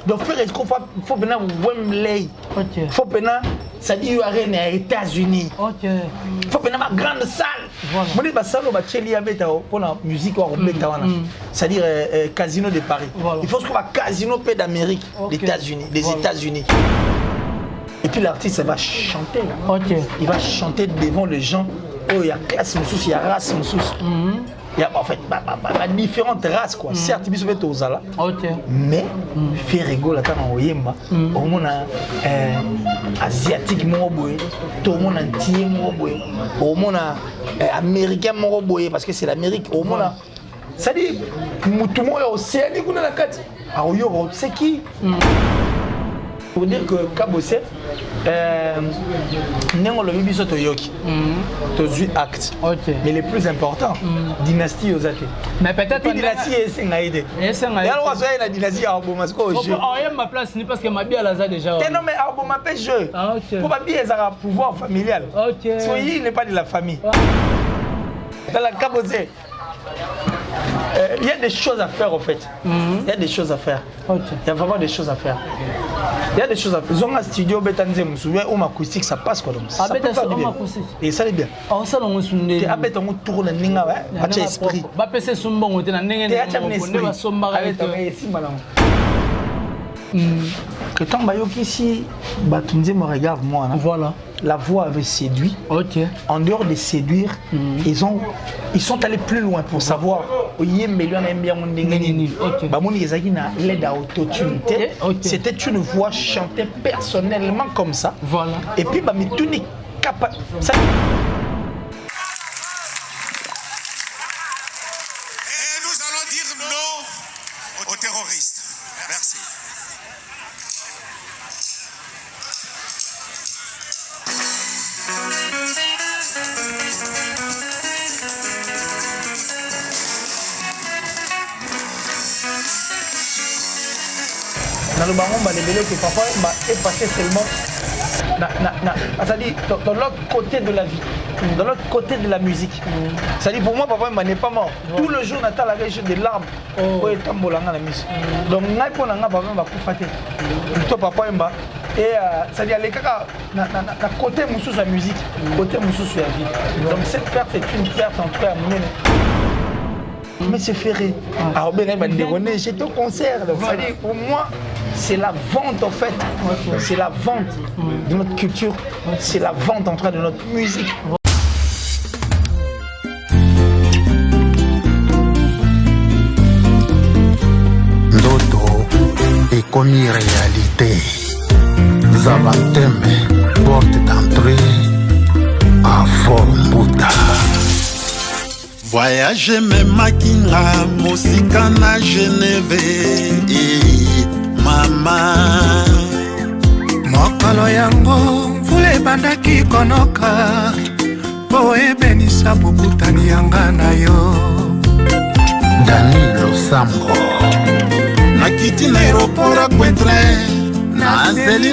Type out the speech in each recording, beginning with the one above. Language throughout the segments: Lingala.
Donc faire est-ce qu'il faut venir Wembley. Il faut venir, ça dit arène aux États-Unis. Il faut venir ma grande salle. Moi les salle au Bacheli abeta pour la musique ou abeta wana. Ça dire Casino de Paris. Il faut qu'on va Casino d'Amérique, des États-Unis. Et puis l'artiste va chanter. Il va chanter devant les gens. Oh, il y a classe il y a race il y a en fait différentes races quoi. Certes ils sont aux ala. Mais faire rigoler là dans oyemba. Au monde asiatique mo boy, tout le monde entier mo boy. Au monde américain mo boy parce que c'est l'Amérique. Au monde ça dit tout le monde est océanique on a la carte. Ah yo c'est qui? Pour dire que Kabose, nous le bibiso toyoki, tozu acte. Mais le plus important, dynastie aux athées. Mais peut-être que dynastie est sengaïde. Alors on soit la dynastie Arbomasco au jeu. Oh ma place ni parce que ma bien là déjà. Non mais Arboma fait jeu. Pour ma bien ça a pouvoir familial. Soyez n'est pas de la famille. Dans la Kabose. Il y a des choses à faire en fait. Il y a des choses à faire. Il y a vraiment des choses à faire. Il y a des choses à faire. Ils ont un studio Betanze, je me souviens, au acoustique, ça passe quoi donc. Ça peut faire du bien. Et ça est bien. Ça on sunde. Abet on tourne ninga ouais, pas esprit. Ba pese sumbo ngote na ndenge ne ba somba avec que tant bayoki ici, Batunze me regarde moi. Voilà. La voix avait séduit. En dehors de séduire, ils sont allés plus loin pour savoir. C'était une voix chantée personnellement comme ça. Voilà. Et puis Bamituni capable. Et nous allons dire non aux terroristes. Merci. Dans le baron, que papa est passé seulement c'est-à-dire dans l'autre côté de la vie, dans l'autre côté de la musique. C'est-à-dire pour moi, papa n'est pas mort. Tout le jour, Natal avait des larmes pour être en la musique. Donc, pour papa va couper. Plutôt papa et c'est-à-dire les caca, côté moussous la musique, côté moussous la vie. Donc cette perte est une perte entre amis. Mais c'est ferré. Alors, j'étais au concert. C'est-à-dire pour moi, c'est la vente en fait. C'est la vente de notre culture. C'est la vente en train de notre musique. Ndoto est comme réalité. Zavanteme, porte d'entrée à Formbuta. Voyage me makinga mosika na Genève mama mokolo yango mvula ebandaki konoka po ebenisa bobutani yanga na yo Danilo Sambo nakiti na aéroport à Cointrain nazeli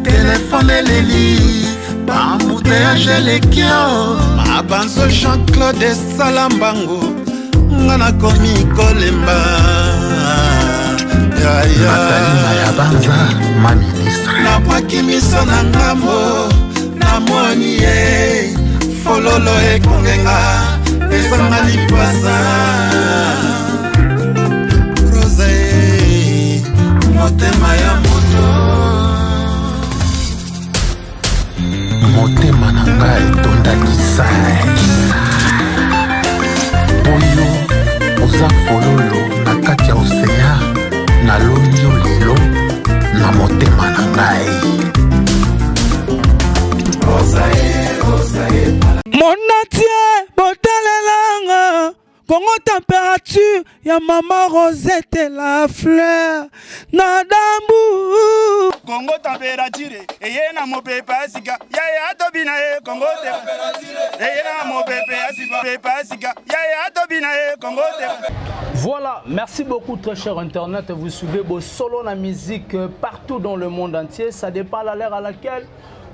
telefone eleli bambuteyage lekio mabanzo Jean-Claude Salambango ngana komi kolemba Matalina ya banza ma ministre napwaki miso na ngambo namoni ye fololo ekongenga pesanga lipasa rose motema ya moto motema na ngai etondakisa oyo oza fololo na kati ya osea naloni yo lelo na motema na ngai monatie botalelanga Congo température ya maman Rosette la fleur na dambu Congo température eye na mopepe asika ya tobina e Congo température eye na mopepe asika ya tobina e Congo. Voilà, merci beaucoup très cher internet, vous suivez vos solos la musique partout dans le monde entier, ça dépend de l'heure à laquelle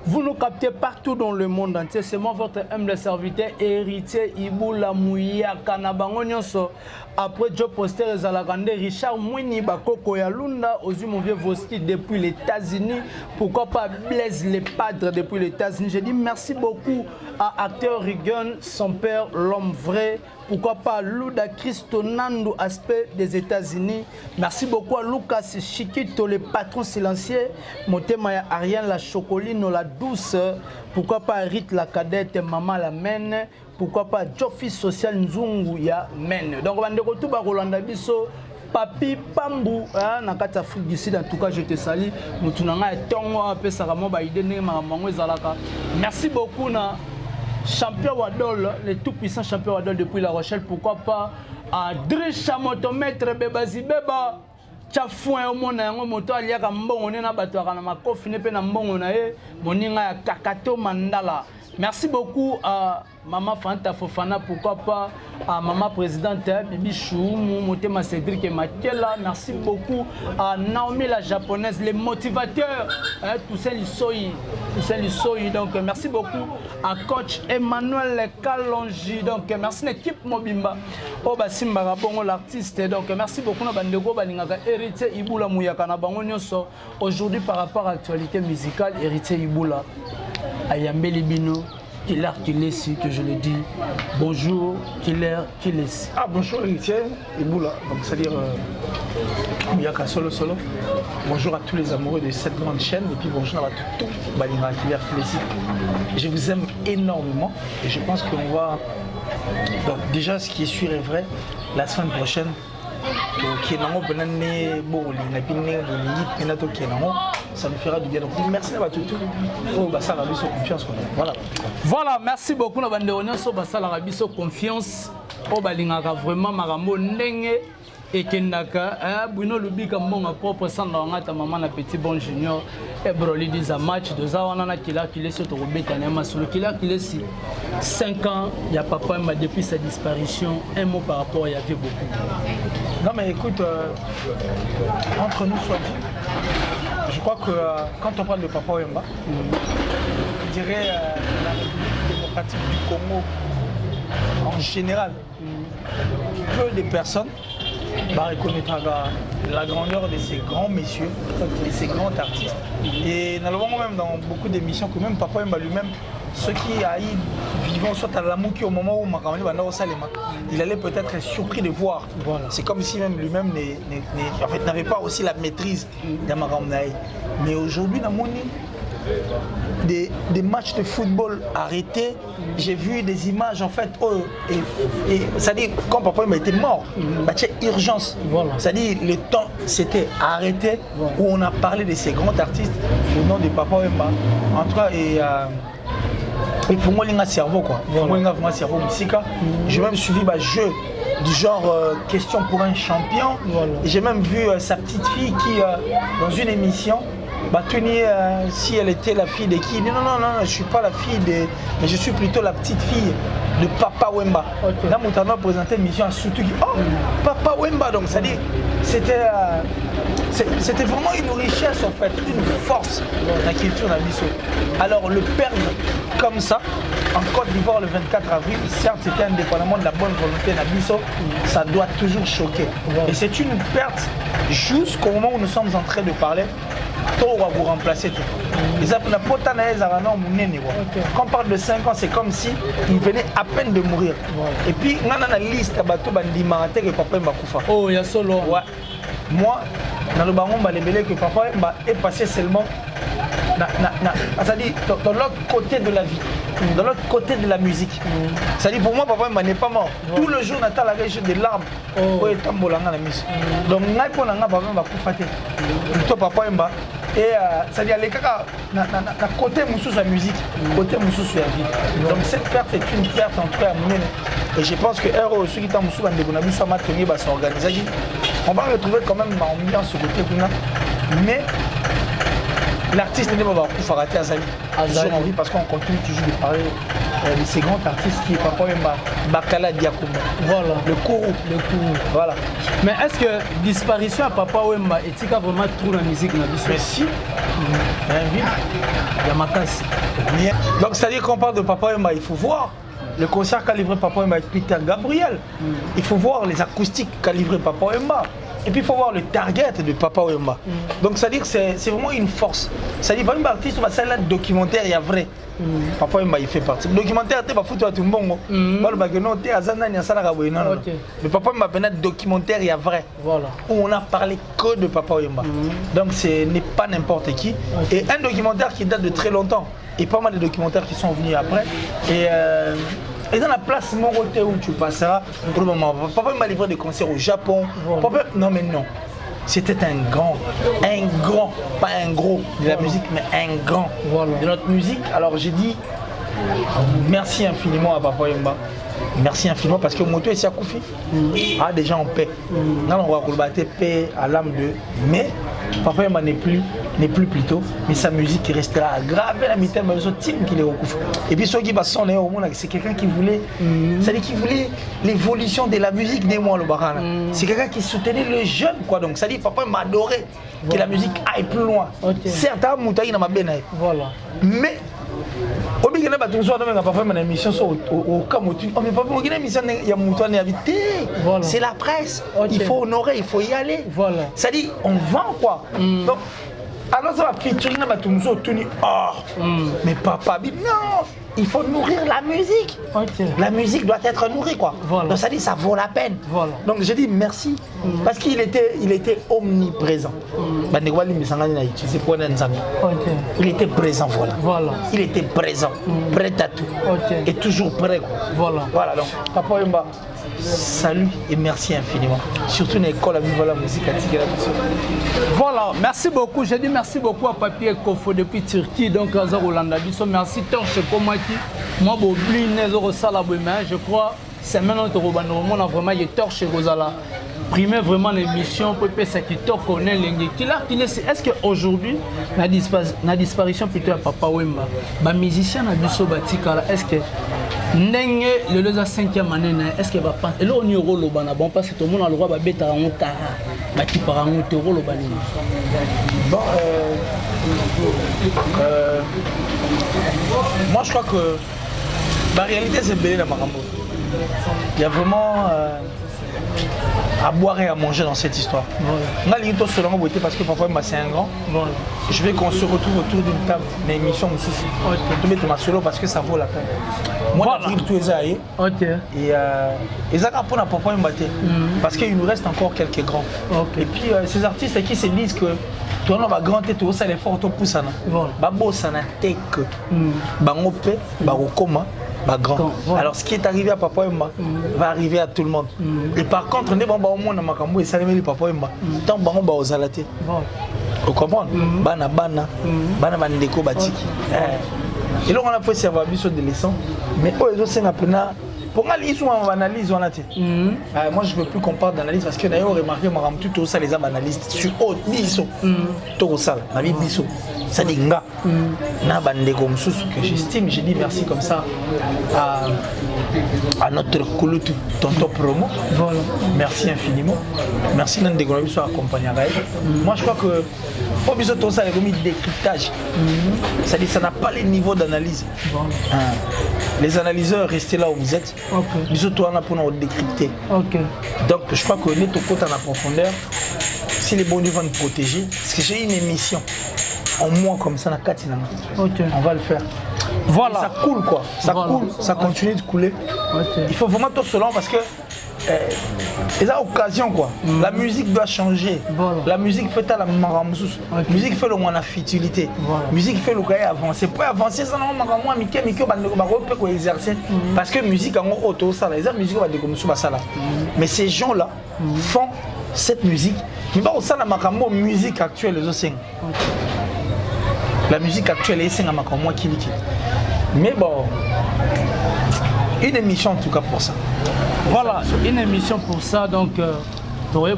vous nous captez partout dans le monde entier. C'est moi votre humble serviteur héritier Iboula Mouya Kanabango Nyonso après Joe Poster et Zalakande, Richard Mouini, Bakoko Yalunda, Ozu mon vieux Voski depuis les États-Unis, pourquoi pas Blaise les Padres depuis les États-Unis. J'ai dit merci beaucoup à acteur Rigon, son père, l'homme vrai. Pourquoi pas Luda Christonando, aspect des États-Unis. Merci beaucoup à Lucas Chiquito, le patron silencieux. Motema Ariane la Chocoline, la douce. Pourquoi pas Rite la cadette, Maman la mène. Pourquoi pas Jofi Social Nzungu ya mène. Donc on va tout Rolanda Bisso. Papi Pambou, na kati Afrique du Sud, en tout cas je te salue. Merci beaucoup. Champion Wadol, le tout puissant champion Wadol depuis La Rochelle, pourquoi pas André Chamotomètre Bebazi Beba Chafouin au monde un moto aliaka mbongo na bato na makofi ne pe na mbongo na ye moninga ya Kakato Mandala. Merci beaucoup à Maman Fanta Fofana, pourquoi pas à Maman Présidente Bibi Chou, Motema Cédric et Makela. Merci beaucoup à Naomi la japonaise, les motivateurs, tous ceux Lissoyi. Donc merci beaucoup à coach Emmanuel Kalonji. Donc merci l'équipe Mobimba. Oba Simba Bongo l'artiste. Donc merci beaucoup na bandego balingaka héritier Ibula Mouyaka na bango nyonso. Aujourd'hui par rapport à l'actualité musicale, héritier Ibula Ayambe Libino, Killer Kilesi, que je le dis. Bonjour, Killer Kilesi. Ah, bonjour, héritier Iboula. Donc, c'est-à-dire Miyaka Solo. Bonjour à tous les amoureux de cette grande chaîne. Et puis bonjour à tout Balina Killer Kilesi. Je vous aime énormément. Et je pense qu'on va. Donc, déjà, ce qui est sûr et vrai, la semaine prochaine, ça nous fera du bien. Donc merci à tout. Voilà, merci beaucoup na bande onyoso basala rabiso confiance o balingaka vraiment marambo ndenge ekendaka Bruno Lubika monga propre sanda ngata maman na petit bon junior et broli des match de zawana na kila kilesi to robeta na masolo kila kilesi 5 ans il y a papa depuis sa disparition. Un mot par rapport, il y avait beaucoup. Non mais écoute, entre nous soit dit, je crois que quand on parle de Papa Wemba, je dirais la République démocratique du Congo en général, peu de personnes reconnaître la grandeur de ces grands messieurs, de ces grands artistes. Et nous l'avons même dans beaucoup d'émissions que même Papa Wemba lui-même, ceux qui haïssent vivant soit à Lamouki au moment où il allait peut-être être surpris de voir. Voilà. C'est comme si même lui-même n'avait pas aussi la maîtrise d'Amaramnaï. Mais aujourd'hui, dans mon des matchs de football arrêtés, j'ai vu des images en fait, c'est-à-dire quand Papa Wemba était mort, il y a urgence. Voilà. C'est-à-dire le temps s'était arrêté où on a parlé de ces grands artistes au nom de Papa Wemba. En tout cas, et pour moi, il y a un cerveau quoi. Pour moi, il y a un cerveau musical. J'ai même suivi un jeu du genre question pour un champion. Voilà. J'ai même vu sa petite fille qui, dans une émission, tenir si elle était la fille de qui. Non, je ne suis pas la fille de. Mais je suis plutôt la petite fille de Papa Wemba. Okay. Là, Moutano a présenté une émission à Soutou. Oh, Papa Wemba. Donc, c'est-à-dire, c'était vraiment une richesse en fait, une force dans la culture d'Abisso. Alors, le perdre comme ça, en Côte d'Ivoire le 24 avril, certes, c'était indépendamment de la bonne volonté d'Abisso, ça doit toujours choquer. Ouais. Et c'est une perte jusqu'au moment où nous sommes en train de parler. Tout va vous remplacer. Quand on parle de 5 ans, c'est comme si il venait à peine de mourir. Ouais. Et puis, on a la liste de Papa Wemba Koufa. Oh, il y a solo. Ouais. Moi, dans le baron, que Papa Wemba est passé seulement c'est-à-dire dans l'autre côté de la vie, dans l'autre côté de la musique. C'est-à-dire pour moi, Papa Wemba n'est pas mort. Tout le jour, Nathan avait des larmes pour être tambolanga la musique. Donc, Papa Wemba plutôt Papa Wemba. Et c'est-à-dire les caca, côté moussous la musique, côté moussous la vie. Donc cette perte est une perte en tout cas à mon. Et je pense que Hero, ceux qui sont moussous, on va retrouver quand même l'ambiance ce côté mais l'artiste n'est pas pour rater Azali. Toujours envie parce qu'on continue toujours de parler de ces grands artistes qui est Papa Wemba, Bakala Diakoumé. Voilà. Le Kourou. Voilà. Mais est-ce que disparition à Papa Wemba est-il vraiment trop la musique? Mais si. Il y a ma casse. Donc c'est-à-dire qu'on parle de Papa Wemba, il faut voir le concert qu'a livré Papa Wemba avec Peter Gabriel. Il faut voir les acoustiques qu'a livré Papa Wemba. Et puis il faut voir le target de Papa Wemba. Donc c'est-à-dire que c'est vraiment une force. C'est-à-dire que l'artiste va faire un documentaire, il y a vrai. Papa Wemba il fait partie. Le documentaire, tu vas foutre à tout le monde. Mais Papa Wemba a un documentaire, il y a vrai. Voilà. Où on a parlé que de Papa Wemba. Donc ce n'est pas n'importe qui. Et un documentaire qui date de très longtemps. Et pas mal de documentaires qui sont venus après. Et dans la place Moroté où tu passeras, pour le moment, Papa m'a livré des concerts au Japon. Papa, non mais non. C'était un grand, pas un gros de la musique, mais un grand de notre musique. Alors j'ai dit merci infiniment à Papa Wemba. Merci infiniment parce que Moto et Siakoufi a déjà en paix. Non, on va combattre paix à l'âme de. Mais Papa Wemba n'est plus plutôt, mais sa musique restera gravée à la mi-temps, mais team qui les recouvre. Et puis ceux qui passent au monde, c'est quelqu'un qui voulait, c'est-à-dire qui voulait l'évolution de la musique des mois le Barana. C'est quelqu'un qui soutenait les jeunes quoi. Donc ça dit Papa m'a adoré que la musique aille plus loin. Certes, Moutaï n'a pas bien. Voilà. Mais c'est la presse, il faut honorer, il faut y aller. Voilà. Ça dit, on vend quoi. Donc, alors ça va featuring mais papa dit non, il faut nourrir la musique. La musique doit être nourrie quoi. Voilà. Donc ça dit ça vaut la peine. Voilà. Donc je dis merci parce qu'il était omniprésent. Il était présent voilà. Il était présent, prêt à tout et toujours prêt quoi. Voilà donc Papa Wemba. Salut et merci infiniment. Surtout une école à vivre la musique à Tigre. Voilà, merci beaucoup. J'ai dit merci beaucoup à Papier Kofo depuis Turquie, donc à Rolanda. Merci Torche Komaki. Moi, je crois c'est maintenant que on a vraiment eu Torche Rosala. Primer vraiment l'émission pour que ça qui te connaît est-ce qu'aujourd'hui la disparition plutôt à Papa Wemba ba musicien na biso batikala est-ce que ndenge le 5e année est-ce que va penser et là on y rolo bana bon parce que tout le monde a le droit ba beta en tara ba ti para en te rolo bani bon moi je crois que la réalité c'est belé dans Marambo. Il y a vraiment à boire et à manger dans cette histoire. Parce que Papa Wemba c'est un grand. Je veux qu'on se retrouve autour d'une table d'émission solo parce que ça vaut la peine. Moi, je tout et ça pour Papa Wemba parce qu'il nous reste encore quelques grands. Et puis ces artistes qui se disent que toi on va grand tout ça les forts poussent babo sana tek bangope barokoma grand. Alors ce qui est arrivé à Papa Wemba va arriver à tout le monde. Et par contre, ne bamba au monde makambo et salemeli Papa Wemba. Tant bango ba ozalate. Vous comprenez? Bana bandeko batiki. Et là on a fait servir biso de leçon, mais eux aussi on a pris pour analyse ou en analyse on a été. Moi je ne veux plus qu'on parle d'analyse parce que d'ailleurs remarqué maram tout ça les analystes sur haut biso. Tout ça, ma vie biso. Ça dit nga na bandeko msusu que j'estime, j'ai dit merci comme ça à notre Kouloutou tonton promo. Voilà. Merci infiniment. Merci d'endeko biso accompagner. Moi je crois que pour biso tout ça les remis décryptage. Ça dit ça n'a pas les niveaux d'analyse. Les analyseurs restez là où vous êtes. Biso toi on a pour nous décrypter. Donc je crois que on est au côté en profondeur. Si les bons dieux vont nous protéger, parce que j'ai une émission en moins comme ça, on va le faire. Voilà. Ça coule quoi, ça coule, ça continue de couler. Il faut vraiment tout cela parce que c'est une occasion quoi. La musique doit changer. La musique fait à la maramoussous. La musique fait le moins la futilité. La musique fait le cas avancer. Pour avancer, ça n'a pas de exercer. Parce que la musique en auto, ça, la musique va décommencer ça là. Mais ces gens-là font cette musique. Mais pas au sein de la musique actuelle, les autres. La musique actuelle est un makambo qui liquide. Mais bon, une émission en tout cas pour ça. Voilà, une émission pour ça. Donc, on va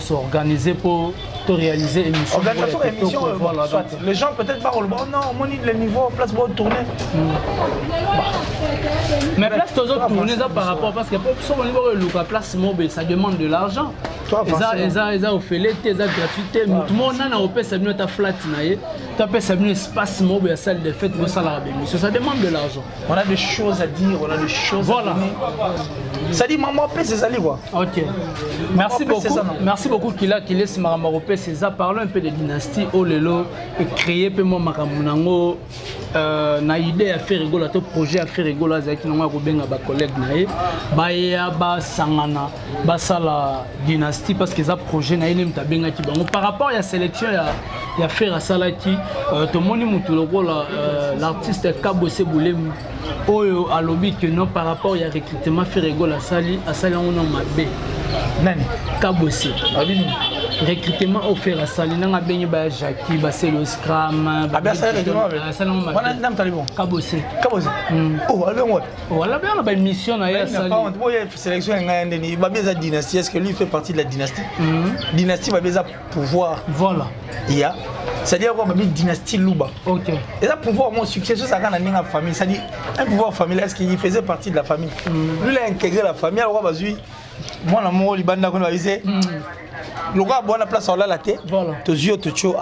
s'organiser pour to réaliser émission. Organisation émission, voilà. Soit les gens peut-être parlent, bon non, on dit le niveau, place pour tourner. Mais place toujours tourner ça par rapport parce que pour ce niveau le place mobile ça demande de l'argent. Ils ont fait l'été, ils ont gratuité, mais tout le monde a opé ça vient ta flat naïe, tu as ça vient espace mobile salle de fête pour ça la émission, ça demande de l'argent. On a des choses à dire, on a des choses à dire. Ça dit maman paie c'est ça quoi. OK. Merci beaucoup qu'il laisse Marambaropé c'est ça parlons un peu de dynastie Olelo et créer peu moi makamunango na idée à faire rigoler ton projet à faire rigoler avec nous ko benga ba collègue naïe ba ya ba sangana ba sala dynastie parce que ça projet na ile mtabenga ki bango par rapport à la sélection ya faire salaki to moni mutu lokola l'artiste Kabose Boulem oyo alobi que non par rapport à recrutement faire rigoler asali on a mabe nani Kabose abini recrutement offert à Salina nga benye ba Jackie ba Selo Scram ba bien ça recrutement on nam talibon Kabose oh album voilà bien la mission na ya Sali pas on sélection nga ndeni ba bien za dynastie est-ce que lui fait partie de la dynastie dynastie ba bien za pouvoir voilà il y a c'est-à-dire quoi ba bien dynastie Luba OK et ça pouvoir mon succès ça quand on a famille c'est-à-dire un pouvoir familial est-ce qu'il faisait partie de la famille lui il a intégré la famille alors bazui moi na mo libanda ko na visé le gars a bonne place à la tête, tes yeux, tes cheveux.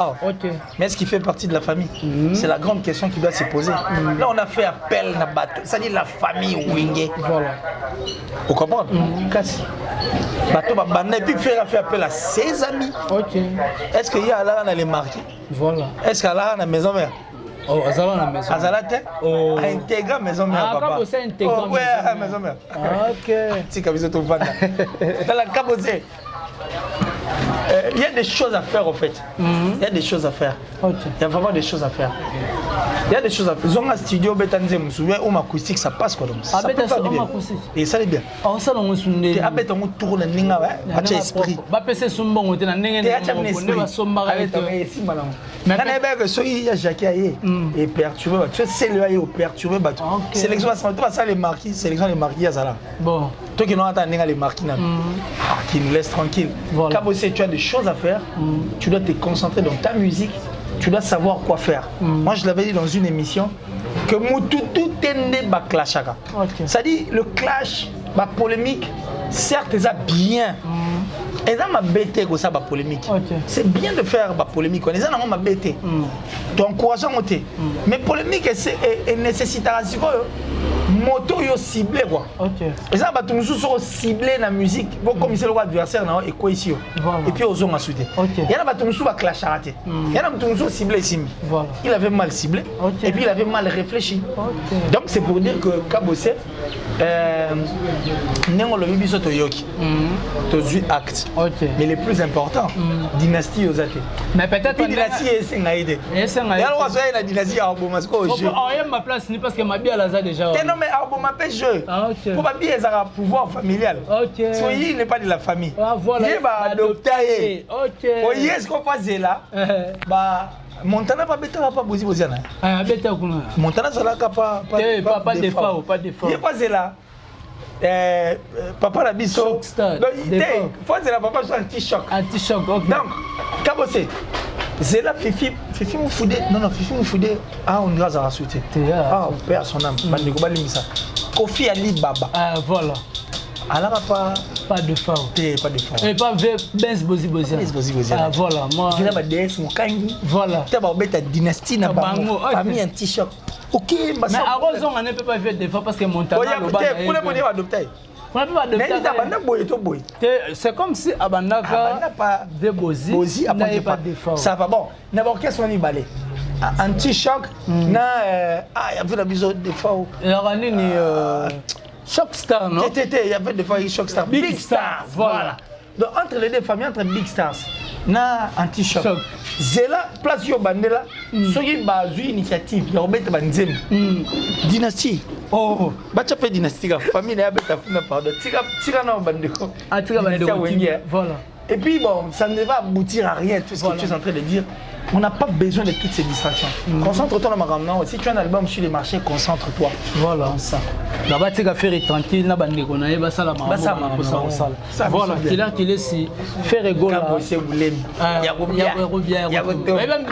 Mais est-ce qu'il fait partie de la famille? C'est la grande question qui doit se poser. Là, on a fait appel à bateau, c'est-à-dire la famille Wingé. Voilà. Vous comprenez? Bateau, et puis faire appel à ses amis. Est-ce qu'il y a là, on a les marqués? Voilà. Est-ce qu'il y a là, on a la maison mère? Oh, Azala la maison. Azala te? Oh. Intègre maison mère, papa. Kabose intègre. Oh, ouais, maison mère. OK. Si, Kabose, tu vas dans la Kabose. Il y a des choses à faire en fait. Il y a des choses à faire. Il y a vraiment des choses à faire. Il y a des choses à faire. Zonga studio Betanze, je me souviens, au acoustique ça passe quoi donc. Ça peut faire bien. Et ça est bien. Oh ça on sunde. Tu abeta on tourne ninga ouais, match esprit. Ba pese sumba on na ndenge ne ba somba avec si malin. Mais quand il y a so il y a Jackie aye et perturbé. Tu sais le aye au perturbé bateau. Sélection ça les marquis, sélection les marquis à ça. Bon. Toi qui n'ont pas ninga les marquis là. Qui nous laisse tranquille. Kabose, tu as des choses à faire. Tu dois te concentrer dans ta musique. Tu dois savoir quoi faire. Moi, je l'avais dit dans une émission que tout est né ba clashaka. Ça dit le clash, la polémique, certes, ça bien. Et ça m'a bêté que ça ba polémique. C'est bien de faire ba polémique. On est ça m'a bêté. Tu encourages à monter. Mais polémique est nécessitera moto yo ciblé quoi. Et ça ba tout mususu ciblé na musique. Bon comme c'est le adversaire na et quoi ici. Et puis aux hommes à souder. Il y a ba tout mususu va clash raté. Il y a tout mususu ciblé ici. Il avait mal ciblé et puis il avait mal réfléchi. Donc c'est pour dire que Kabose nengo le biso to yoki. To 8 actes. Mais les plus importants dynastie Ozate. Mais peut-être dynastie est ngaide. Et alors ça la dynastie a bomasco au jeu. Ma place ni parce que ma bien là déjà. Non mais Arbo m'appelle jeu. Pour ma bien ça a pouvoir familial. Soyez il n'est pas de la famille. Voilà. Il va adopter. Oui, est-ce qu'on passe là? Bah Montana pas bêta pas bosi bosiana. Ah bêta kuna. Montana ça là pas défaut, pas défaut. Il est passé là. Papa la biso. Donc il faut c'est la papa sur anti-choc. Anti-choc. OK. Donc Kabose c'est là Fifi me foudé. Non Fifi me foudé. Ah on doit ça souhaiter. Ah on perd son âme. Bande ko balimisa. Kofi Ali Baba. Ah voilà. Alors pas de faute. Pas de faute. Et pas Benz Bozi Bozi. Ah voilà, moi. Je n'ai DS mon kangi. Voilà. Tu vas mettre ta dynastie na bango. Famille un t-shirt. OK, mais Arozon on ne peut pas faire des fois parce que Montana le bas. Pour les montrer adopter. On ne peut pas adopter. C'est comme si Abandaka pas de Bozi. Bozi après pas de faute. Ça va bon. N'importe quel son balai. Anti-choc na il y avait la biso de fois. Il y a ni Shock Star, non? Il y avait des fois Shock Star. Big Stars, voilà. Donc entre les deux familles, entre Big Stars, na anti-choc. Zela, place yo bandela, soki bazu initiative, ya obeta banzem. Dynastie. Oh, bacha pe dynastie, famille na beta funa pardon. Tira na bandeko. Ah, tira bandeko. Voilà. Et puis bon, ça ne va aboutir à rien, tout ce que tu es en train de dire. On n'a pas besoin de toutes ces distractions. Concentre-toi dans ma gamme. Si tu as un album sur les marchés, concentre-toi. Voilà. Ça. Là-bas, tu vas faire tranquille, na bande qu'on a, bah ça la maman. Voilà. Qu'il est si faire rigolo. C'est Boulem. Il y a bien. Il y a même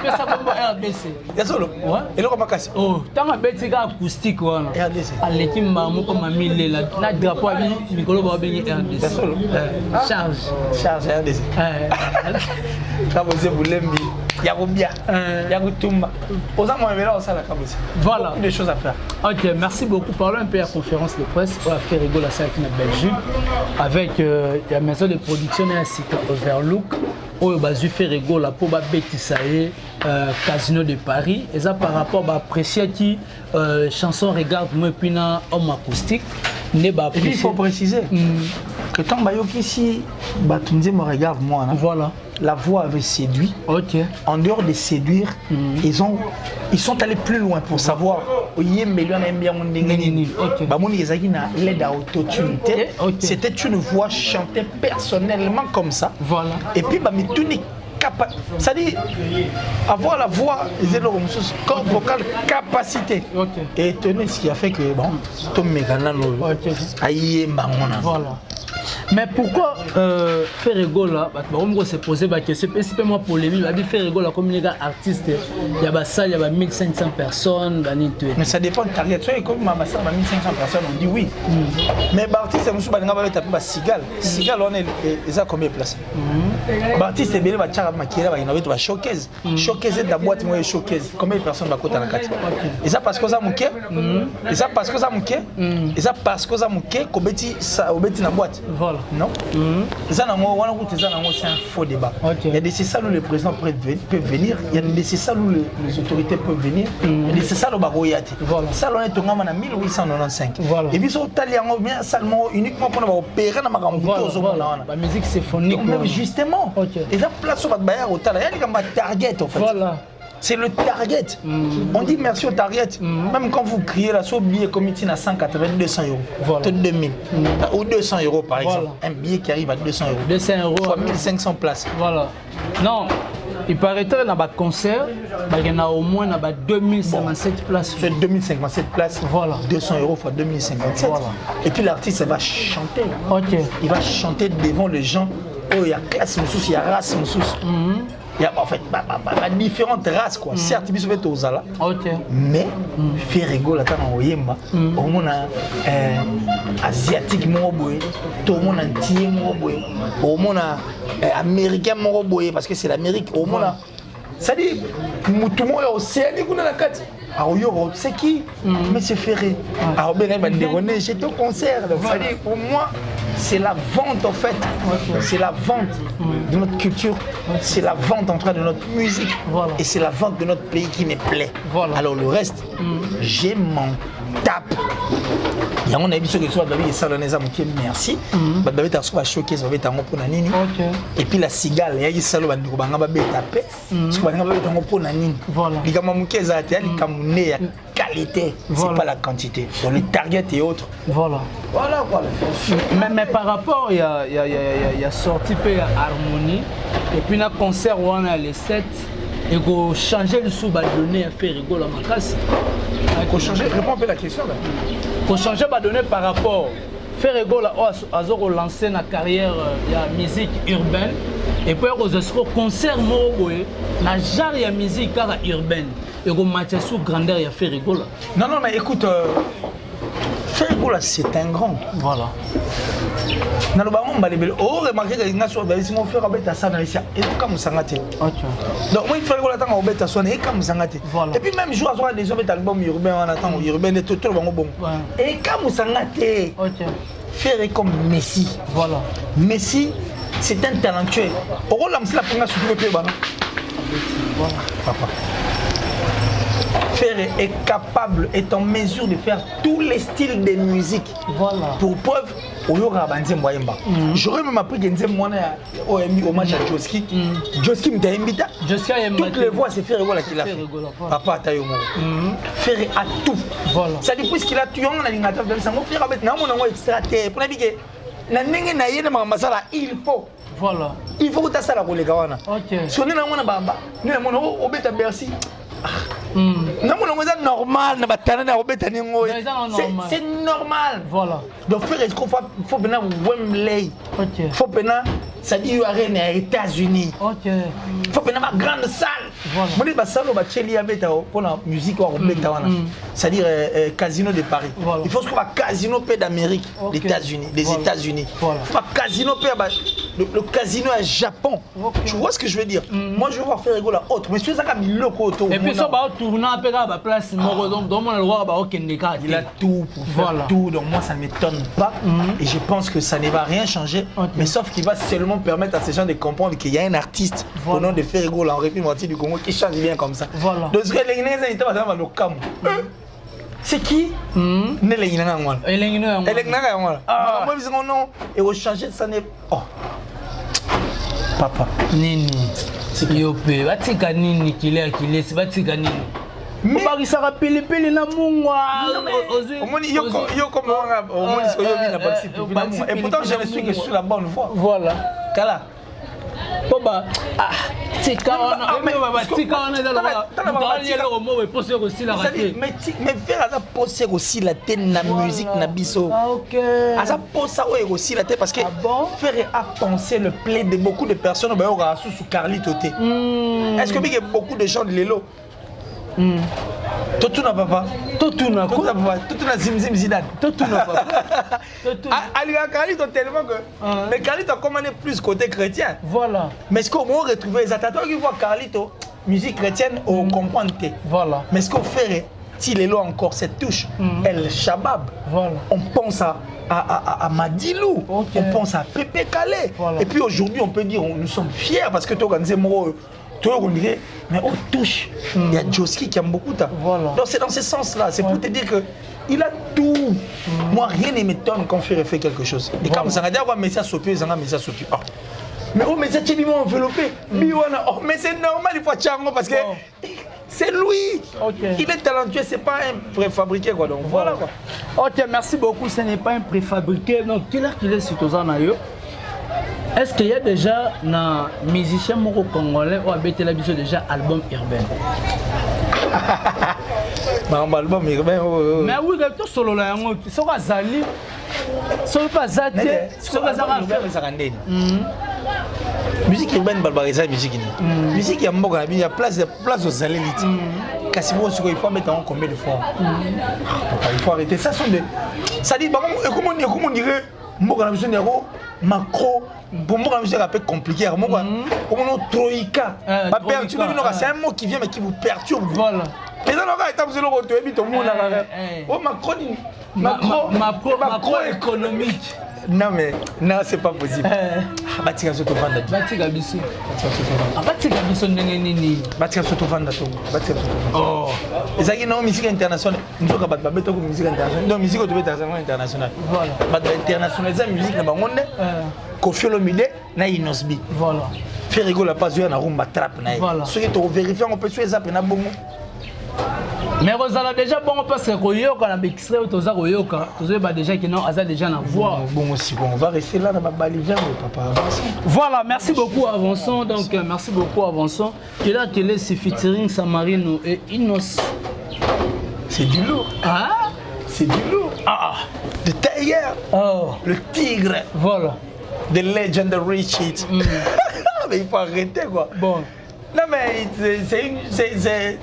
ça comme RDC. Il y a solo. Ouais. Et le remarquage. Oh, tant que bête acoustique voilà. RDC. À l'équipe maman comme mamie là, na drapeau abi, Nicolo va bien RDC. C'est solo. Charge RDC. Ça vous Boulem. Yagobia, Yagotumba. Voilà. Beaucoup de choses à faire. Ok, merci beaucoup. Parlons un peu à la conférence de presse. On va faire rigoler à ça avec la Belgique. Avec la maison de production et un site Overlook. On va faire rigoler pour Bétissaïe, Casino de Paris. Et ça par rapport à apprécier qui chanson Regarde moi puis un homme acoustique. Et puis il faut préciser que tant que ici, Batunze me regarde moi. Voilà. La voix avait séduit. Ok. En dehors de séduire, ils sont allés plus loin pour savoir. C'était une voix chantée personnellement comme ça. Voilà. Et puis, c'est-à-dire avoir la voix, corps vocal, capacité. Okay. Et étonné ce qui a fait que bon, voilà. Mais pourquoi faire rigolo là? On se poser la question. C'est pas moi polémique. Faire rigolo comme les gars artistes, il y a ça, il y a 1500 personnes. Mais ça dépend de target. Soit comme ma master, 1500 personnes, on dit oui. Mais l'artiste, c'est monsieur Balinga va taper Sigal. Sigal, on est déjà combien de places? L'artiste est bien, va tchara maquiller, va innover, va showcase. Showcase de la boîte, moi showcase. Combien de personnes va côté à la carte? Et ça parce que ça mouké. Et ça parce que ça mouké. Et ça parce que ça mouké. Kobeti ça, obeti na boîte. Voilà. Non. C'est un faux débat. Il y a des salles où le président peut venir, il y a des salles où les autorités peuvent venir, il y a des salles où Baroyate. Ça, on est tombé en 1895. Et puis, sur Taliango, bien seulement uniquement pour opérer dans ma la musique symphonique. Même justement. Et là, place où Baroyate, il y a des target en fait. Voilà. C'est le target. On dit merci au target. Même quand vous criez là, sur billet comité à 180, 200 euros. Voilà. 2000. Ou 200 euros par exemple. Un billet qui arrive à 200 euros. 200 euros. Fois 1500 places. Voilà. Non. Il paraît que dans le concert, il y en a au moins 2057 places. C'est 2057 places. Voilà. 200 euros fois 2057. Voilà. Et puis l'artiste va chanter. Ok. Il va chanter devant les gens. Oh, il y a classe, il y a race, il y a en fait différentes races quoi. Certes, il y a des gens mais faire rigoler à Oyemba, au monde asiatique, tout le monde entier, au monde américain, parce que c'est l'Amérique, au monde. C'est-à-dire, tout le monde est océanique, on a la carte. Alors, c'est qui? Mais c'est Ferré. Alors, j'étais au concert. C'est-à-dire, pour moi, c'est la vente en fait. C'est la vente de notre culture. C'est la vente en train de notre musique. Et c'est la vente de notre pays qui me plaît. Alors, le reste, j'ai mon tape. Il y a un avis sur quelque chose, merci. Choqué, et puis la cigale, il y a des salons qui qualité, c'est pas la quantité. Donc le target et autres. Voilà. Mais par rapport, il y a sorti Harmonie, et puis un concert où on a les 7. Et qu'on change le sous-badonné à faire rigoler à ma classe. Qu'on change, réponds un peu la question là. Qu'on change badonné par rapport faire rigoler à lancer la carrière de la musique urbaine et puis au concert moroboué na genre de musique urbaine et qu'on match sous grandeur à faire rigoler. Non mais écoute, faire rigoler c'est un grand. Voilà. Dans le ballon, on remarque que les gens sont faire un ça dans les et comme ça ngate. Donc moi il faut que l'attendre au bête à sonner comme ça ngate. Et puis même jouer à des albums urbains on attend urbain et tout le bon. Et comme ça ngate. Faire comme Messi. Voilà. Messi c'est un talentueux. Au rôle là c'est la première surtout le pied ballon. Voilà. Papa. Ferré est capable, est en mesure de faire tous les styles de musique. Voilà. Pour preuve, j'aurais même appris que au match à Joski. Joski m'a invité. Toutes les voix, c'est Ferré qui l'a fait. Papa Tayo Moro. Ferré a tout. Voilà. Ça dit puisqu'il a tout, on a l'ingénieur de Ferré avec un extra terre. Pour la il faut. Voilà. Il faut que tu aies ça la collègue. Ok. Si on est dans bamba, nous avons au bêta Bercy. Non, c'est normal. C'est normal. Voilà. Donc, il faut venir Wembley. Il faut venir, ça dit, il y a aux États-Unis. Il faut venir à ma grande salle. Voilà. Pour la musique, c'est-à-dire Casino de Paris. Voilà. Il faut que le Casino d'Amérique, des États-Unis. Voilà. Il faut que Casino le casino à Japon. Tu vois ce que je veux dire? Moi, je veux voir faire rigoler autre. Mais si ça comme loco autour. Et puis ça va tourner à la place. Donc mon roi va aucun cas. Il a tout pour faire tout. Donc moi, ça ne m'étonne pas. Et je pense que ça ne va rien changer. Mais sauf qu'il va seulement permettre à ces gens de comprendre qu'il y a un artiste au nom de faire rigoler en République du Congo qui change bien comme ça. Voilà. Donc les Guinéens, ils étaient dans le Cameroun. C'est qui? Ne les Guinéens. Les Guinéens. Ah, moi, ils ont non. Et au changer, ça n'est. Oh. Papa. Nini. Yope. Batika nini kile c'est batika nini. Mais il s'est rappelé na mungwa. Et pourtant, je ne suis que sur la bonne voie. Voilà. Kala. Boba. Ah. Mais faire ça poser aussi la tête na musique na biso. OK. Ça pose ça aussi la tête parce que faire à penser le plaid de beaucoup de personnes sous Carlito. Est-ce que beaucoup de gens de l'élo Totuna papa. Totuna quoi? Totuna Zimzim Zidane. Totuna papa. Aliga Carlito tellement que. Mais Carlito comme on est plus côté chrétien. Voilà. Mais ce qu'on va retrouver les attaques qui voient Carlito musique chrétienne on comprend. Voilà. Mais ce qu'on fait s'il est là encore cette touche El Shabab. Voilà. On pense à Madilou. Okay. On pense à Pépé Calais. Voilà. Et puis aujourd'hui on peut dire nous sommes fiers parce que tu organises on dirait, mais on touche. Il y a Joski qui aime beaucoup. Voilà. Donc c'est dans ce sens-là. C'est pour te dire qu'il a tout. Moi, rien ne m'étonne qu'on fait quelque chose. Et comme ça, on a dit, mais ça s'occupe, ça s'occupe. Mais oh, mais ça, tu m'as enveloppé. Mais c'est normal, il faut tchango parce que c'est lui. Okay. Il est talentueux, c'est pas un préfabriqué. Quoi. Donc voilà. Quoi. Ok, merci beaucoup. Ce n'est pas un préfabriqué. Donc, quelle heure qu'il est sur tous en ailleurs? Est-ce qu'il y a déjà un musicien congolais ou a déjà album urbain? Album urbain. Mais oui, il y a tout solo là. C'est pas Zali. C'est pas Zati. C'est pas Zali. Musique urbaine, barbarisation, musique. Musique, il y a place aux Zalélites. Cassimo, il faut mettre en combien de fois? Il faut arrêter. Ça dit, comment on dirait? Macro, pour moi, c'est un peu compliqué. Comment Troïka? C'est un mot qui vient mais qui vous perturbe. Voilà. Les gens macro économique. Non, mais non, c'est pas possible. Batika soto vanda. Batika biso. Batika biso nini. Batika soto vanda to. Batika soto. Oh. Ezaki na musique internationale. Nzoka bat babeto ko musique internationale. Donc musique internationale. Voilà. Bat internationale za musique na bangonde. Koffi Olomide na Inosbi. Voilà. Faire rigoler pas jouer na rumba trap na. Voilà. Ce qui te vérifier on peut jouer ça na bongo. Mais vous avez déjà bon parce que Koyoka na extrait toza Koyoka, toza ba déjà qui non asa déjà na voix. Bon aussi bon, on va rester là dans ma balivien papa. Voilà, merci beaucoup avançons donc merci beaucoup avançons. Qui là télé c'est featuring Samarino et Inos. C'est du lourd. Ah, c'est du lourd. Ah, de Tiger. Oh, le tigre. Voilà. The legendary shit. Mais il faut arrêter quoi. Bon. Non mais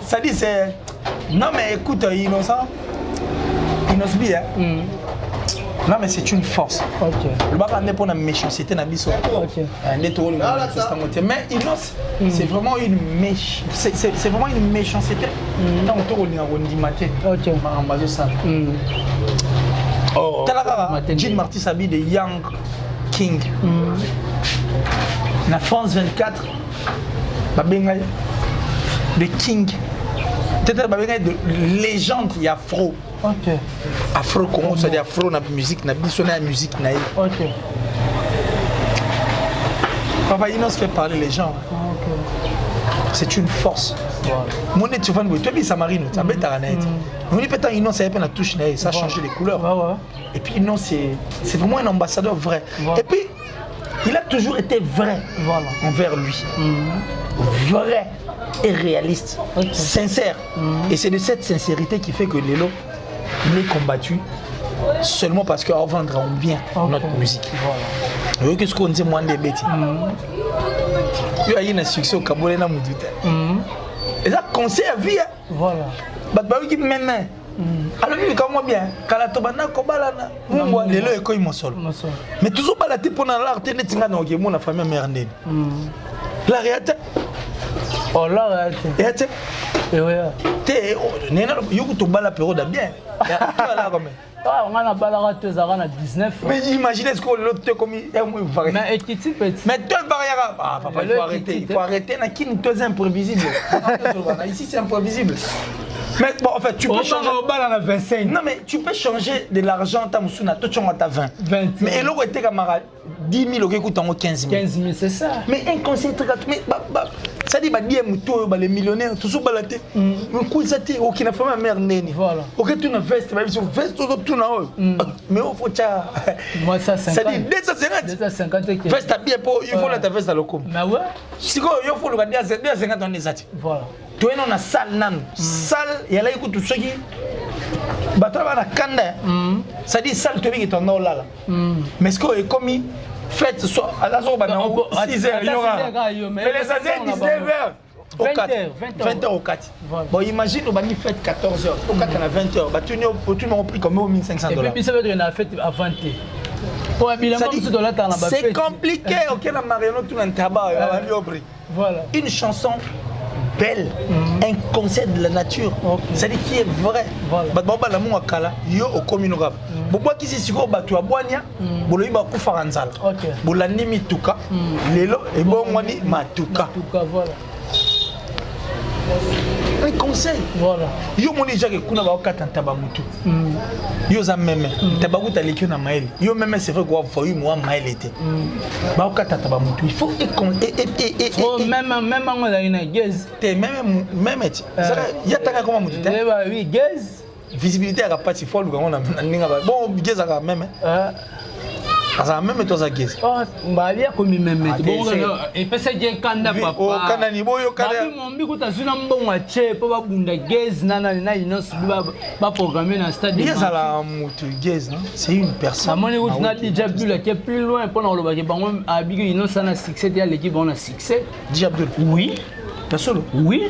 ça dit c'est. Non mais écoute, Innocent, Inosbi, hein. Non mais c'est une force. Ok. Le bac n'est pas une méchanceté na biso. Ok. Mais Inos, c'est vraiment une c'est vraiment une méchanceté. Non, on tourne on dit maté. Ok. Mambazo ça. Oh. Talaka, Jean Marty Sabi de Young King. Na France 24. Babenga de King. Peut-être de légende qui est afro. Ok. Afro Congo, c'est-à-dire afro na musique, na bisonné la musique na. Ok. Papa Inos fait parler les gens. Ok. C'est une force. Mon tu vois, tu as vu Samarino, tu as bête à net. On dit peut-être Inos ça a la touche ça a changé les couleurs. Et puis Inos c'est vraiment un ambassadeur vrai. Et puis il a toujours été vrai envers lui. Vrai et réaliste, sincère. Et c'est de cette sincérité qui fait que Lelo, il est combattu seulement parce qu'on vendra bien notre musique. Voilà. Qu'est-ce qu'on dit, moi, des bêtises? Il y a un succès au Cameroun, et ça, conseil à vie. Voilà. Bah, oui, même. Alors, il est bien. Quand la tobana, kobalana, moi, Lelo est comme mon sol. Mais toujours pas la tête pour l'art, t'es net, la famille merdée. La réalité. Oh là, réalité. Et ouais. T'es, tu bala période bien. On a balaré 19. Mais imaginez ce qu'on l'autre comme il. Mais petit. Mais toi, ah, papa, il faut arrêter. Il faut arrêter. C'est imprévisible. Ici, c'est imprévisible. Mais bon, en fait, tu peux changer. Non, mais tu peux changer de l'argent, ta moussuna, toi tu en as 20. Mais l'autre était camarade, 10 000, ok, écoute, 15 000. 15 000, c'est ça. Mais un conseil très gratuit. Mais ça dit, les millionnaires, tout ça, un coup, ça dit, ok, il a fait ma mère née. Voilà. Ok, tu as une veste, tout na haut. Mais il faut ça. Moi, ça, 50. Ça dit 250. Veste à bien, il faut la veste à l'ocom. Mais ouais. Si il faut le garder à 250, on est à voilà. Tu es dans la salle, salle, il y a là tout ce qui battra la kanda. Ça dit salle, tu es en là. Mais ce que comme fête soit à la zone 6h, il y aura. Mais les 19h. 20h au 4. Bon, imagine, on va faire 14h. Au 4, on a 20h. Tu m'as pris comme $1 500. Et puis, ça veut dire qu'on a fait à 20h. C'est compliqué. Ok, la Mariano, tout le tabac. Voilà. Une chanson belle, un concept de la nature, c'est-à-dire qui est vrai. Baba la mon akala, yo au communal. Bobo qui si siko batu aboania, boloyi ba ku faranzala. Bolandi mituka, lelo et bon wani matuka. Voilà. Un conseil. Voilà. Yo moni jake kuna ba okata tabamutu. Yo za meme, tabaguta lekio na maeli. Yo meme c'est vrai quoi faut moi maeli était. Ba okata tabamutu. Il faut même on a une gaze. Même ça ya taka comment mutu. Oui, gaze. Visibilité à pas si folle on a ninga bon gaze à même. Ça même toi ça gaze. Oh, bah bien comme même. Bon et puis c'est bien kanda papa. Oh kanda ni boyo kanda. Mon biku ta zuna mbongo ache po ba bunda gaze nana na inos ba programmer dans stade. Gaze à la mutu gaze non? C'est une personne. À mon niveau tu n'as déjà plus là qui est plus loin pour le baguette bango abigo inos ça na succès il y a l'équipe on a succès. Dis Abdul. Oui. Personne. Oui.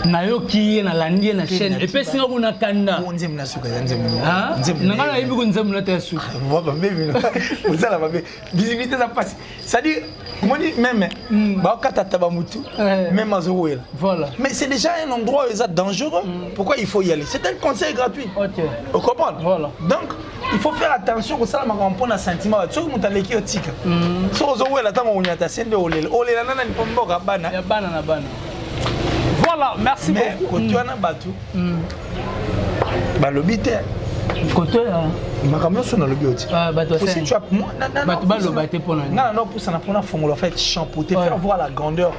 nayo ki na landi na chaîne et puis singa kuna kanda onze mna suka nze mna ngana yibi kunze mna ta suka baba mimi uzala baba visibilité ça passe ça dit moni même ba katata ba mutu même azowela voilà mais c'est déjà un endroit où c'est dangereux pourquoi il faut y aller c'est un conseil gratuit OK vous comprenez voilà donc il faut faire attention que ça m'a rempli un sentiment tu sais mutaleki otika so ozowela tango unyata sende olela nana ni pomboka bana ya bana na bana. Voilà, merci beaucoup. Mais quand tu as un bateau, le bité. Côté, ma camion sur le biote. Aussi tu as moi, non, pour ça n'a pas formule en fait champoter, faire voir la grandeur,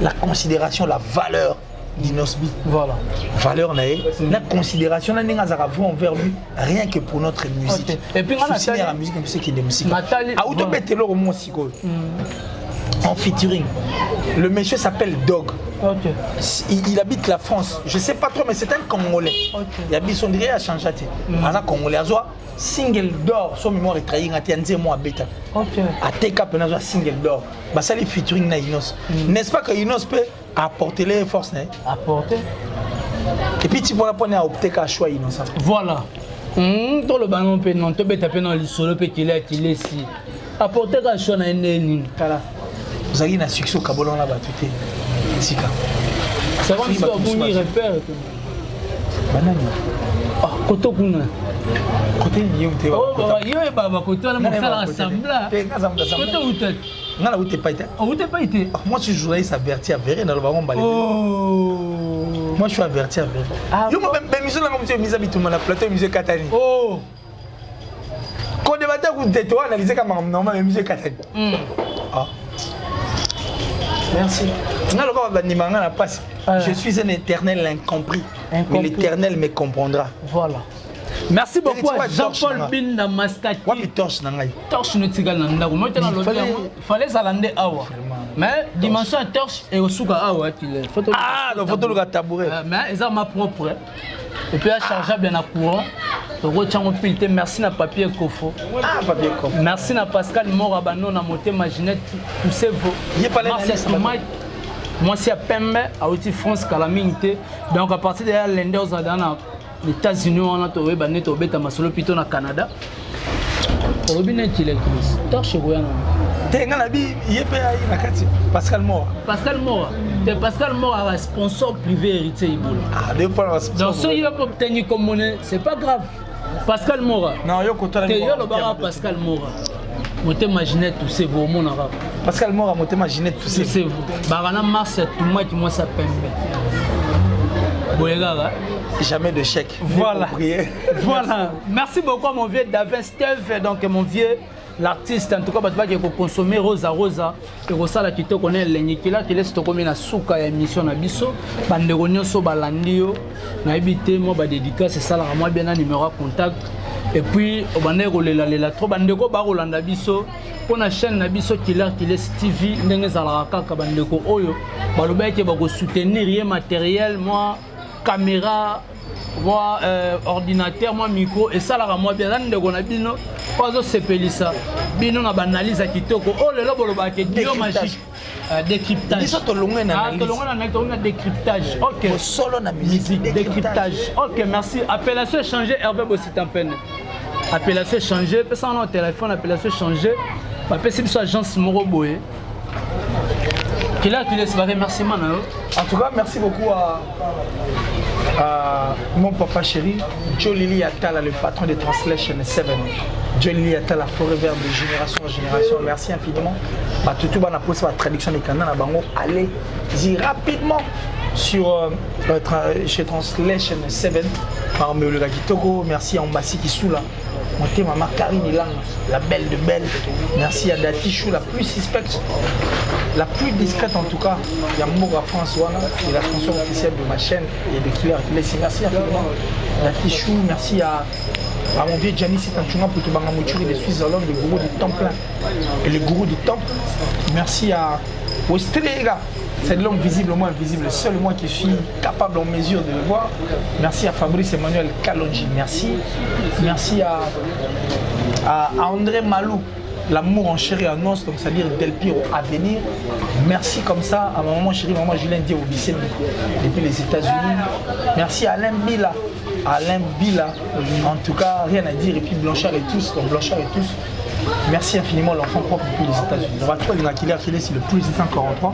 la considération, la valeur d'Inosbi. Voilà. Valeur la considération là n'enga zaravu envers lui rien que pour notre musique. Et puis soutenir la musique, c'est qui est de musique. Ah où te bête le roman siko. En featuring. Le monsieur s'appelle Dog. Okay. Il habite la France. Je ne sais pas trop, mais c'est un Congolais. Okay. Il habite son direct à Chanchate. Un Congolais. Il a single d'or. Son mémoire est trahi. Il a été un mois bêta. À TK, il a single d'or. Ça c'est featuring na Inos. N'est-ce pas que Inos peut apporter les forces? Apporter. Et puis tu vas prendre à opter qu'à choix Inos. Voilà. Dans le ballon, tu peux taper dans le solo, qu'il est ici. Apporter qu'à choix na une. Vous avez un succès au Cabolon là-bas, tout est tika. Ça va, tu vas venir repère. Banane. Ah, côté kuna. Côté yo te. Oh, yo e baba côté là mon faire ensemble là. Côté où tu es? Non, là où tu pas été. Où tu pas été? Moi je suis journaliste averti à Verre dans le baron balé. Oh. Moi je suis averti à Verre. Yo même musique là comme tu mise habitement la plateau musique Katani. Oh. Quand débatteur vous êtes toi analyser comme normal musique Katani. Ah. Merci. Je suis un éternel incompris, mais l'éternel me comprendra. Voilà. Merci beaucoup à Jean-Paul Bin na Mascati. Wapi torche na ngai. Torche no tika na ndako. Moi tena lobi. Fallait zalande awa. Mais dimension torche et osuka awa qu'il photo. Ah, la photo le tabouret. Mais ça ma propre. Et puis à charger bien à courant. Merci na papier Kofo. Ah, papier Kofo. Merci na Pascal Morabano na moté Maginette tout c'est vous. Moi c'est à Pembe à Outi France Calamité. Donc à partir de là lundi aux Adana les États-Unis on a trouvé banet au beta masolo plutôt na Canada. Robinet il est torche goyana. Tenga na bi yepe ai na kati Pascal Mora. Pascal Mora. C'est Pascal Mora sponsor privé héritier Iboula. Ah, deux fois la sponsor. Donc si il va pas obtenir comme monnaie, c'est pas grave. Pascal Mora. Non, yo kotala. Te yo le bara Pascal Mora. Moté Maginette tout c'est vous mon arabe. Pascal Mora moté Maginette tout c'est vous. Barana Mars tout moi qui moi ça Pembe. Boyega. Jamais de chèque. Voilà. Voilà. Merci beaucoup à mon vieux Davin Steve donc mon vieux l'artiste en tout cas batba qui consommer Rosa et Rosala qui te connaît l'enyikila qui laisse to comme na suka émission na biso bande nyonso balandio na ebité moi ba dédicace c'est ça la moi bien un numéro contact et puis au bande rolela trop bande ko ba rolanda biso pour na chaîne na biso Killer TV ndenge za kaka bande ko oyo baloba ke ba ko soutenir rien matériel moi caméra moi ordinateur moi micro et ça la moi bien ndeko na bino pas sepelisa bino na banalise kitoko oh lelo boloba ke dio magique décryptage biso to longwe na analyse décryptage OK solo na musique décryptage OK merci appellation changer Hervé Bossitampene appellation changer pesa on téléphone appellation changer ba pesi biso agence Moroboé Killer laisse ba remerciement na yo en tout cas merci beaucoup à mon papa chéri, Jolili Atala, le patron de Translation 7. Jolili Atala, forever de génération en génération. Merci infiniment. Tout le monde a posé la traduction des canaux. Allez-y rapidement sur chez Translation 7. Merci à Mbassi qui sous là. Monté maman Karine Ilang, la belle de belle. Merci à Dati Chou, la plus suspecte, la plus discrète en tout cas. Il y a Moura François, qui est la sponsor officielle de ma chaîne et de Killer. Merci à Dati Chou, merci à mon vieux Gianni Sitanchunga pour tout Bangamouchuri de Suisse-Hollande, le gourou du temple et le gourou du temple. Merci à Ostrega. C'est l'homme visible, moi invisible, le seul moi qui suis capable en mesure de le voir. Merci à Fabrice Emmanuel Kalonji, merci. Merci à André Malou, l'amour en chéri annonce, donc c'est-à-dire Del Piro à venir. Merci comme ça à ma maman chérie, maman Julien Dié au Bicel depuis les États-Unis. Merci à Alain Bila. En tout cas, rien à dire. Et puis Blanchard et tous, donc Blanchard et tous. Merci infiniment l'enfant propre depuis les États-Unis. On va trouver le Killer c'est le plus 243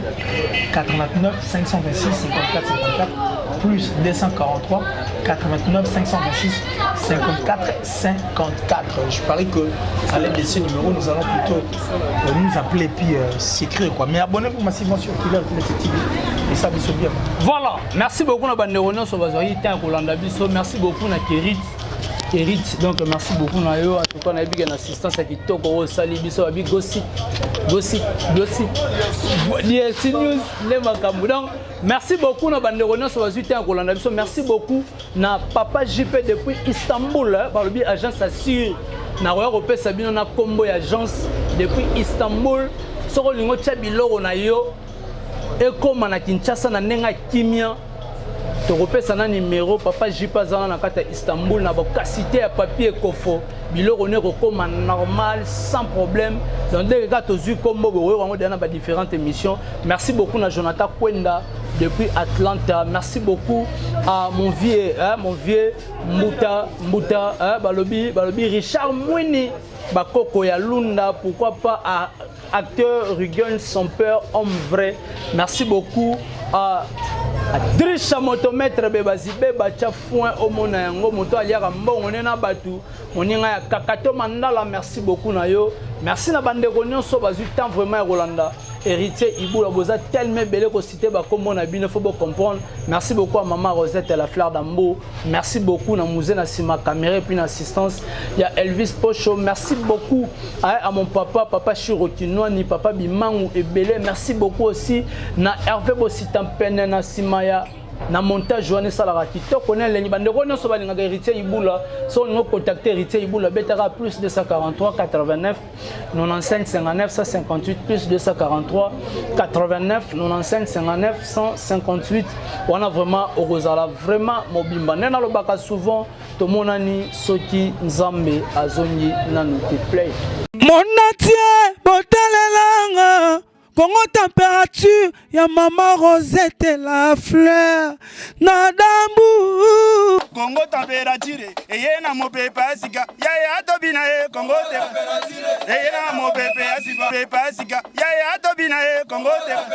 89 526 54 54 plus 243 89 526 54 54. Je parie que à l'aide de ces numéros, nous allons plutôt nous appeler et puis s'écrire quoi. Mais abonnez-vous massivement sur Killer TV et ça vous sauve bien. Voilà, merci beaucoup na bande Rono so bazoyi ta kolanda biso. Merci beaucoup na Kerit. Donc merci beaucoup na yo en tout cas na bi une assistance à kitoko au sali biso abi gossip DLC News les makambu. Donc merci beaucoup na bande Rono so bazoyi ta kolanda biso. Merci beaucoup na papa JP depuis Istanbul par le biais agence assure na roya repesa bino na combo agence depuis Istanbul soko lingo tia biloko na yo ekoma na Kinshasa na nenga kimia to repesa na numéro papa Jipa zana na kata Istanbul na bokasité ya papier Kofo biloko ne rekoma normal sans problème dans des cas to zu combo boyo wango dana ba différentes émissions. Merci beaucoup na Jonathan Kwenda depuis Atlanta. Merci beaucoup à mon vieux Mbuta balobi Richard Mwini Bakoko ya Lunda, pourquoi pas à acteur Rugen son père homme vrai. Merci beaucoup à Drisha motomètre bebazi beba cha foin au mona yango moto aliaka mbongo nena batu moninga ya kakato mandala. Merci beaucoup na yo. Merci na bande nyonso bazui temps vraiment Rolanda héritier Iboula boza tellement belé ko cité ba kombo na bino faut comprendre. Merci beaucoup à maman Rosette et la fleur d'Ambo. Merci beaucoup na musée na sima caméra puis na assistance. Il y a Elvis Pocho. Merci beaucoup à mon papa Chirokinoa ni papa Bimangu et belé. Merci beaucoup aussi na Hervé Bossitampene na Simaya na montage wana esalaka kitoko na elengi bandeko nyonso balingaka héritier ibula so olingo contacter héritier ibula betaka plus 243 89 95 59 158 plus 243 89 95 59 158 wana vraiment okozala vraiment mobimba nde nalobaka souvent tomonani soki nzambe azongi nanu te play monatie botalelanga Congo température ya mama Rosette la fleur na dambu Congo température eye na mopepa sika ya tobina e Congo température eye na mopepa sika ya tobina e Congo